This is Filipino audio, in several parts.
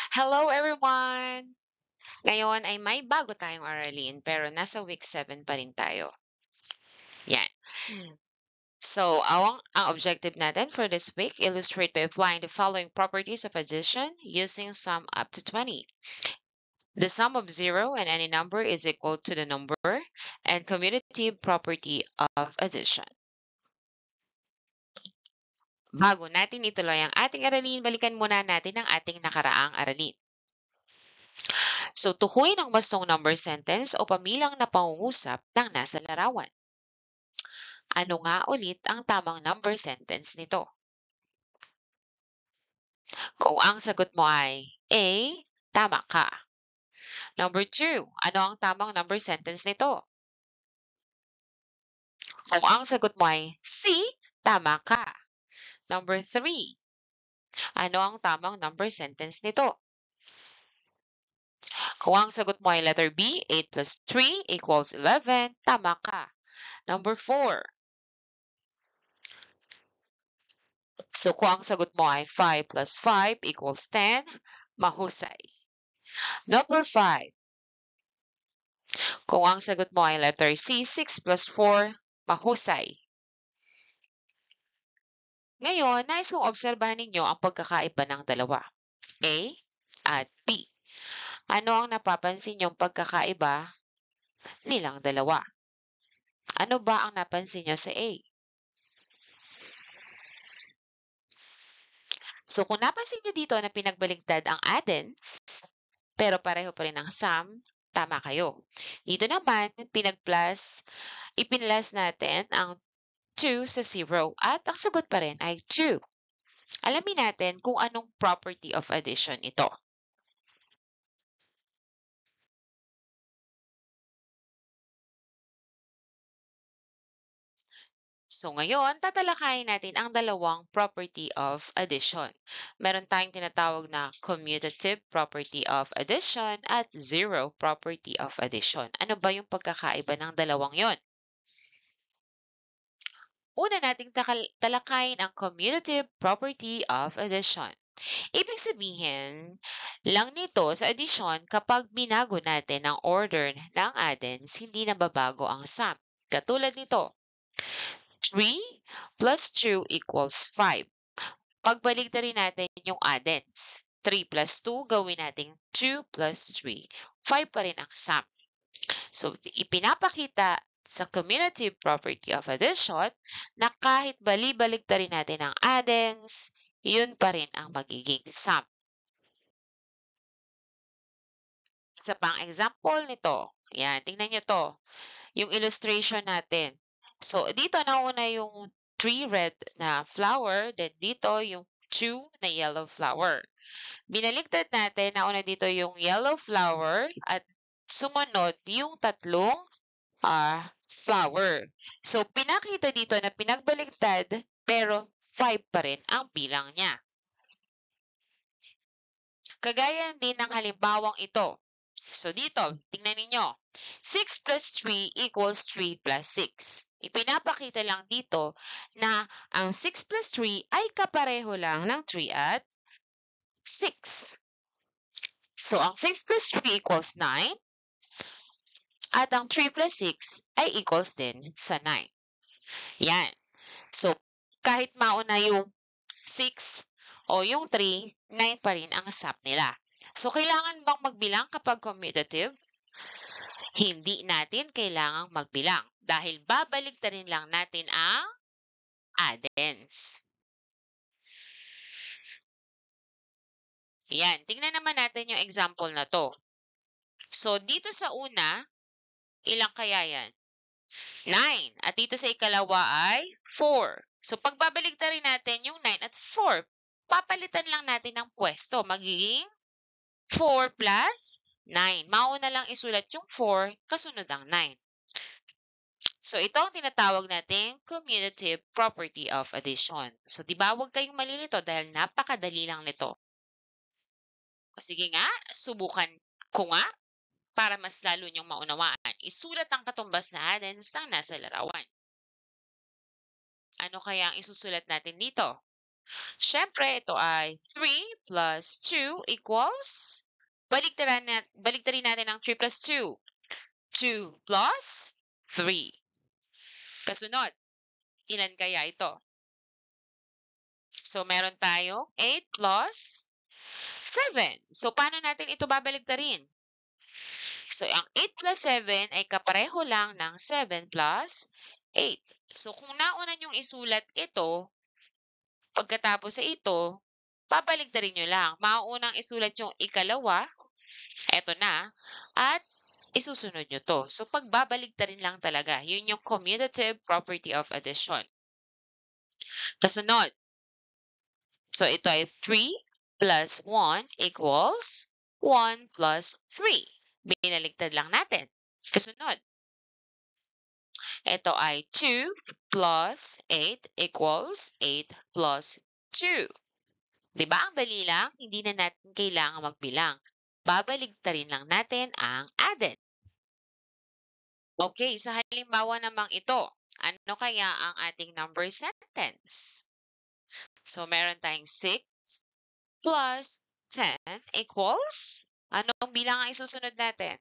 Hello everyone! Ngayon ay may bago tayong aralin pero nasa week 7 pa rin tayo. Yan. So, ang objective natin for this week, illustrate by applying the following properties of addition using sum up to 20. The sum of 0 and any number is equal to the number and commutative property of addition. Bago natin ituloy ang ating aralin, balikan muna natin ang ating nakaraang aralin. So, tukuyin ang bastong number sentence o pamilang na pangungusap ng nasa larawan. Ano nga ulit ang tamang number sentence nito? Kung ang sagot mo ay A, tama ka. Number 2, ano ang tamang number sentence nito? Kung ang sagot mo ay C, tama ka. Number 3, ano ang tamang number sentence nito? Kung ang sagot mo ay letter B, 8 plus 3 equals 11, tama ka. Number 4. So kung ang sagot mo ay 5 plus 5 equals 10, mahusay. Number 5. Kung ang sagot mo ay letter C, 6 plus 4, mahusay. Ngayon, nais kong obserbahan ninyo ang pagkakaiba ng dalawa, A at B. Ano ang napapansin niyong pagkakaiba nilang dalawa? Ano ba ang napansin niyo sa A? So kung napansin niyo dito na pinagbaligtad ang addends, pero pareho pa rin ang sum, tama kayo. Dito naman, ipinlas natin ang 2 sa 0 at ang sagot pa rin ay 2. Alamin natin kung anong property of addition ito. So ngayon, tatalakayin natin ang dalawang property of addition. Meron tayong tinatawag na commutative property of addition at zero property of addition. Ano ba yung pagkakaiba ng dalawang yon? Una nating talakayin ang commutative property of addition. Ibig sabihin lang nito sa addition kapag binago natin ang order ng addends, hindi nababago ang sum. Katulad nito, 3 plus 2 equals 5. Pagbaligtarin natin yung addends. 3 plus 2, gawin natin 2 plus 3. 5 pa rin ang sum. So, ipinapakita sa commutative property of addition na kahit bali-baligtarin natin ang addends, yun pa rin ang magiging sum. Isa pang example nito. Yan, tingnan nyo to. Yung illustration natin. So, dito nauna yung 3 red na flower, then dito yung 2 na yellow flower. Binaligtad natin, nauna dito yung yellow flower at sumunod yung tatlong flower. So, pinakita dito na pinagbaligtad pero 5 pa rin ang bilang niya. Kagaya din ng halimbawang ito. So, dito, tingnan ninyo. 6 plus 3 equals 3 plus 6. Ipinapakita lang dito na ang 6 plus 3 ay kapareho lang ng 3 at 6. So, ang 6 plus 3 equals 9. At ang 3 plus 6 ay equals din sa 9. Yan. So, kahit mauna yung 6 o yung 3, 9 pa rin ang sum nila. So, kailangan bang magbilang kapag commutative? Hindi natin kailangang magbilang dahil babaligtarin lang natin ang addends. Yan. Tingnan naman natin yung example na to. So, dito sa una, ilang kaya yan? 9. At dito sa ikalawa ay 4. So, pagbabaligtarin natin yung 9 at 4, papalitan lang natin ng pwesto. Magiging 4 plus 9. Mauna lang isulat yung 4, kasunod ang 9. So, ito ang tinatawag nating commutative property of addition. So, di ba huwag kayong malilito dahil napakadali lang nito. O sige nga, subukan ko nga para mas lalo niyong maunawaan. Isulat ang katumbas na addends ng nasa larawan. Ano kaya ang isusulat natin dito? Siyempre, ito ay 3 plus 2 equals, baliktarin natin ang 3 plus 2. 2 plus 3. Kasunod, ilan kaya ito? So, meron tayo 8 plus 7. So, paano natin ito babaligtarin? So, ang 8 plus 7 ay kapareho lang ng 7 plus 8. So, kung nauna niyong isulat ito, pagkatapos sa ito, babaligtarin nyo lang. Mauunang isulat yung ikalawa, eto na, at isusunod nyo to. So, pagbabaligtarin lang talaga. Yun yung commutative property of addition. Kasunod. So, ito ay 3 plus 1 equals 1 plus 3. Binaligtad lang natin. Kasunod. Ito ay 2 plus 8 equals 8 plus 2. Diba ang dali lang? Hindi na natin kailangan magbilang. Babaligtarin lang natin ang added. Okay, sa halimbawa namang ito, ano kaya ang ating number sentence? So, meron tayong 6 plus 10 equals, anong bilang ang isusunod natin?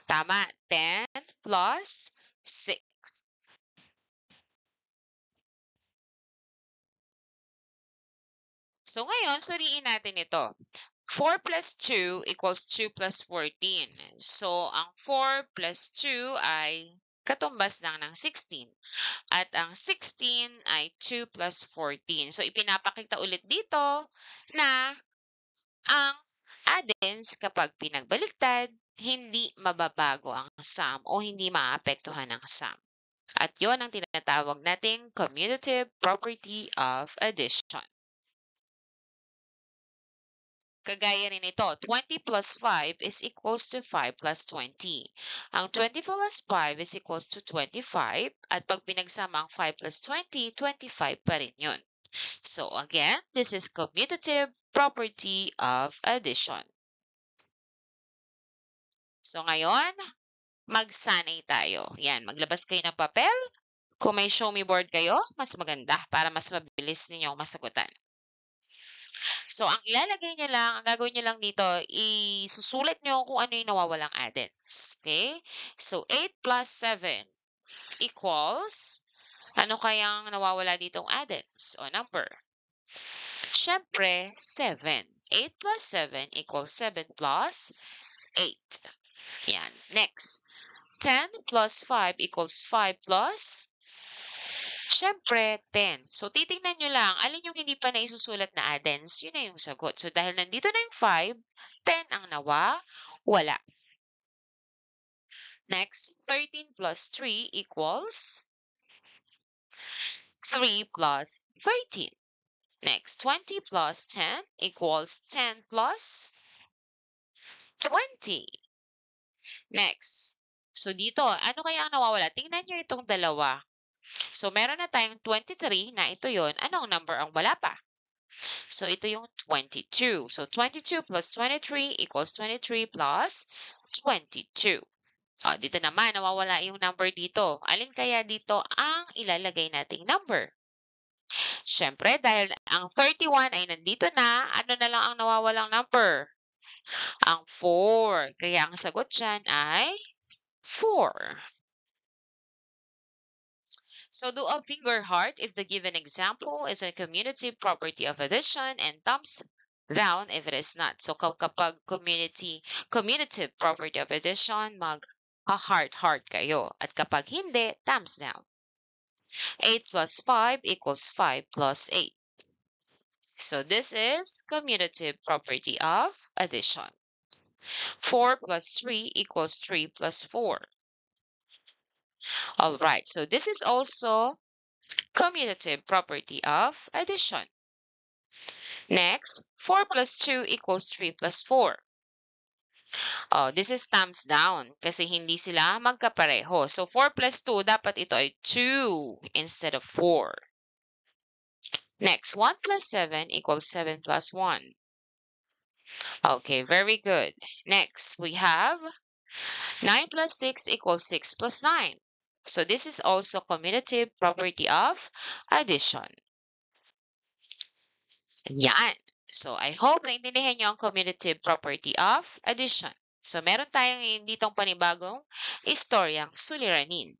Tama, 10 plus 6. So, ngayon, suriin natin ito. 4 plus 2 equals 2 plus 14. So, ang 4 plus 2 ay katumbas lang ng 16. At ang 16 ay 2 plus 14. So, ipinapakita ulit dito na ang addends kapag pinagbaliktad, hindi mababago ang sum o hindi maapektuhan ang sum. At yon ang tinatawag nating commutative property of addition. Kagaya rin ito, 20 plus 5 is equals to 5 plus 20. Ang 20 plus 5 is equals to 25 at pag pinagsama ang 5 plus 20, 25 pa rin yun. So again, this is commutative property of addition. So ngayon, magsanay tayo. Yan, maglabas kayo ng papel. Kung may show me board kayo, mas maganda para mas mabilis ninyong masagutan. So, ang ilalagay nyo lang, ang gagawin nyo lang dito, isusulit nyo kung ano yung nawawalang addends. Okay? So, 8 plus 7 equals, ano kayang nawawala ditong addends o number? Siyempre, 7. 8 plus 7 equals 7 plus 8. Yan. Next, 10 plus 5 equals 5 plus Siyempre, 10. So, titingnan nyo lang, alin yung hindi pa naisusulat na addends, yun na yung sagot. So, dahil nandito na yung 5, 10 ang wala. Next, 13 plus 3 equals 3 plus 13. Next, 20 plus 10 equals 10 plus 20. Next, so dito, ano kaya ang nawawala? Tingnan nyo itong dalawa. So, meron na tayong 23 na ito yon. Anong number ang wala pa? So, ito yung 22. So, 22 plus 23 equals 23 plus 22. Dito naman, nawawala yung number dito. Alin kaya dito ang ilalagay nating number? Siyempre, dahil ang 31 ay nandito na, ano na lang ang nawawalang number? Ang 4. Kaya ang sagot dyan ay 4. So do a finger heart if the given example is a commutative property of addition and thumbs down if it is not. So kapag commutative property of addition, mag-heart kayo. At kapag hindi, thumbs down. 8 plus 5 equals 5 plus 8. So this is commutative property of addition. 4 plus 3 equals 3 plus 4. All right, so this is also commutative property of addition. Next, 4 plus 2 equals 3 plus 4. This is thumbs down kasi hindi sila magkapareho. So, 4 plus 2, dapat ito ay 2 instead of 4. Next, 1 plus 7 equals 7 plus 1. Okay, very good. Next, we have 9 plus 6 equals 6 plus 9. So, this is also commutative property of addition. Yan. So, I hope naintindihan nyo ang commutative property of addition. So, meron tayong ditong panibagong istoryang suliranin.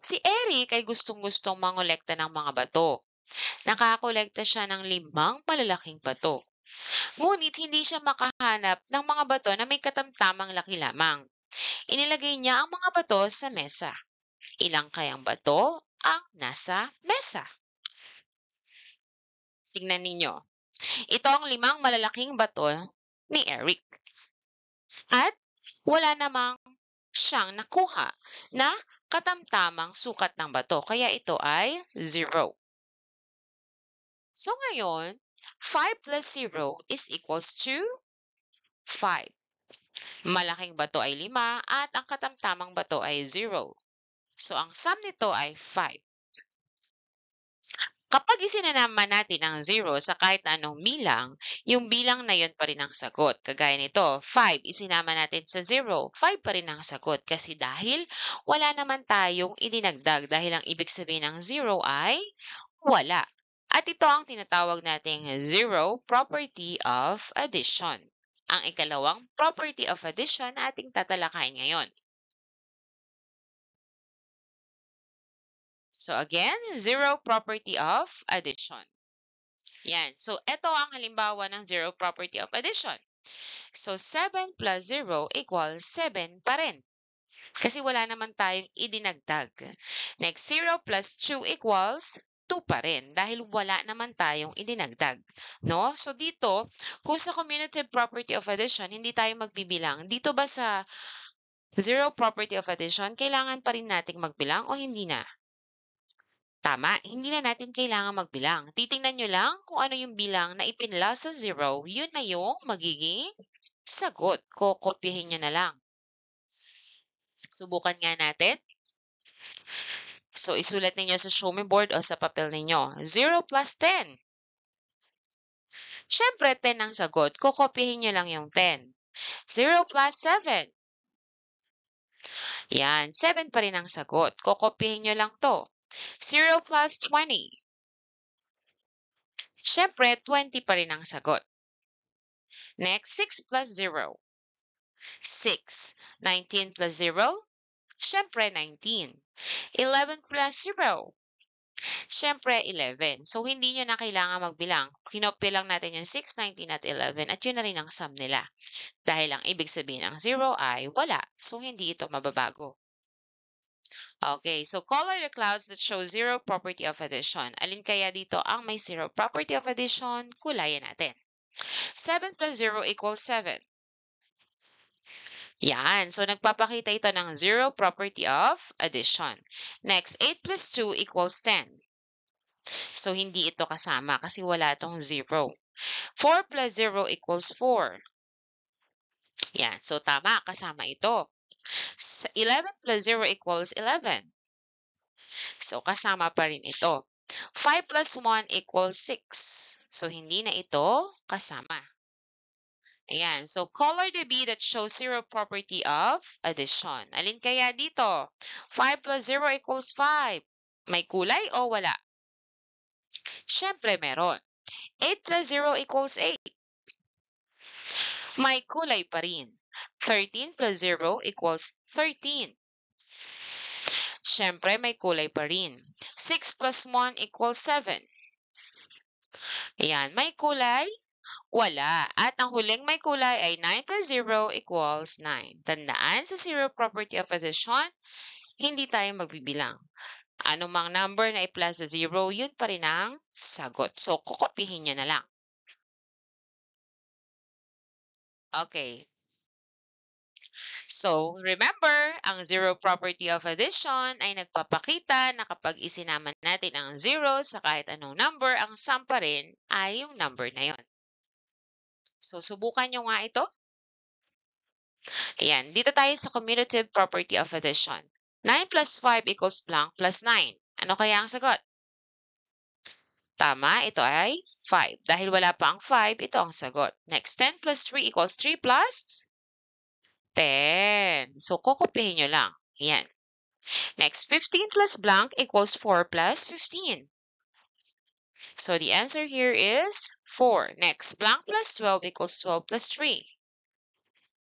Si Eric ay gustong-gustong mangolekta ng mga bato. Nakakolekta siya ng 5 malalaking bato. Ngunit hindi siya makahanap ng mga bato na may katamtamang laki lamang. Inilagay niya ang mga bato sa mesa. Ilang kayang bato ang nasa mesa? Tingnan ninyo. Ito ang 5 malalaking bato ni Eric. At wala namang siyang nakuha na katamtamang sukat ng bato. Kaya ito ay 0. So ngayon, 5 plus 0 is equals to 5. Malaking bato ay 5 at ang katamtamang bato ay 0. So ang sum nito ay 5. Kapag isinama natin ang 0 sa kahit anong bilang, yung bilang na yun pa rin ang sagot. Kagaya nito, 5, isinama natin sa 0, 5 pa rin ang sagot. Kasi dahil wala naman tayong idinagdag dahil ang ibig sabihin ng 0 ay wala. At ito ang tinatawag nating zero property of addition. Ang ikalawang property of addition na ating tatalakayin ngayon. So again, zero property of addition. Yan. So ito ang halimbawa ng zero property of addition. So 7 plus 0 equals 7 pa rin. Kasi wala naman tayong idinagdag. Next, 0 plus 2 equals 2 pa rin dahil wala naman tayong idinagdag. No? So dito, kung sa commutative property of addition, hindi tayo magbibilang. Dito ba sa zero property of addition, kailangan pa rin nating magbilang o hindi na? Tama, hindi na natin kailangan magbilang. Titingnan nyo lang kung ano yung bilang na ipinla sa 0, yun na yung magiging sagot. Kokopyahin nyo na lang. Subukan nga natin. So, isulat ninyo sa show me board o sa papel ninyo. 0 plus 10. Siyempre, 10 ang sagot. Kokopyahin nyo lang yung 10. 0 plus 7. Yan, 7 pa rin ang sagot. Kokopyahin nyo lang to. 0 plus 20. Siyempre, 20 pa rin ang sagot. Next, 6 plus 0. 6. 19 plus 0. Siyempre, 19. 11 plus 0. Siyempre, 11. So, hindi nyo na kailangan magbilang. Kinopya lang natin yung 6, 19 at 11 at yun na rin ang sum nila. Dahil ang ibig sabihin ng 0 ay wala. So, hindi ito mababago. Okay, so color the clouds that show zero property of addition. Alin kaya dito ang may zero property of addition? Kulayan natin. 7 plus 0 equals 7. Yan. So, nagpapakita ito ng zero property of addition. Next, 8 plus 2 equals 10. So, hindi ito kasama kasi wala itong 0. 4 plus 0 equals 4. Yan. So, tama. Kasama ito. 11 plus 0 equals 11. So, kasama pa rin ito. 5 plus 1 equals 6. So, hindi na ito kasama. Ayan. So, color the B that shows zero property of addition. Alin kaya dito? 5 plus 0 equals 5. May kulay o wala? Siyempre, meron. 8 plus 0 equals 8. May kulay pa rin. 13 plus 0 equals 13. Siyempre, may kulay pa rin. 6 plus 1 equals 7. Ayan, may kulay? Wala. At ang huling may kulay ay 9 plus 0 equals 9. Tandaan, sa zero property of addition, hindi tayo magbibilang. Anumang number na i-plus sa 0, yun pa rin ang sagot. So, kukopihin nyo na lang. Okay. So, remember, ang zero property of addition ay nagpapakita na kapag isinama natin ang 0 sa kahit anong number, ang sum pa rin ay yung number na yon. So, subukan nyo nga ito. Ayan, dito tayo sa commutative property of addition. 9 plus 5 equals blank plus 9. Ano kaya ang sagot? Tama, ito ay 5. Dahil wala pa ang 5, ito ang sagot. Next, 10 plus 3 equals 3 plus 10. So, kukupihin nyo lang. Ayan. Next, 15 plus blank equals 4 plus 15. So the answer here is 4. Next, blank plus 12 equals 12 plus 3.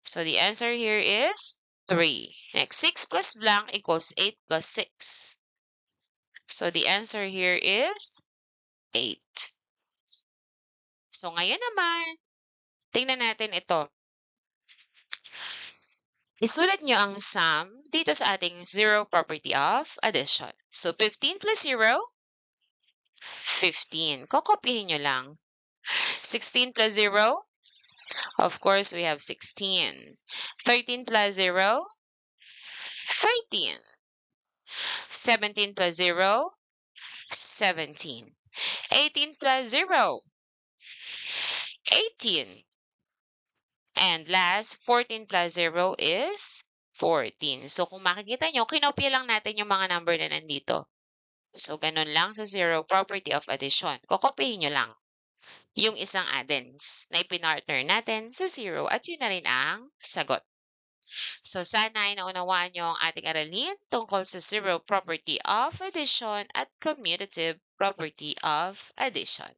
So the answer here is 3. Next, 6 plus blank equals 8 plus 6. So the answer here is 8. So ngayon naman, tingnan natin ito. Isulat nyo ang sum dito sa ating zero property of addition. So 15 plus 0, 15. Kokopyahin nyo lang. 16 plus 0, of course, we have 16. 13 plus 0, 13. 17 plus 0, 17. 18 plus 0, 18. And last, 14 plus 0 is 14. So, kung makikita nyo, kinopya lang natin yung mga number na nandito. So, ganun lang sa zero property of addition. Kokopyahin nyo lang yung isang addends na ipinartner natin sa zero at yun na rin ang sagot. So, sana ay naunawaan nyo ang ating aralin tungkol sa zero property of addition at commutative property of addition.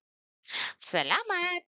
Salamat!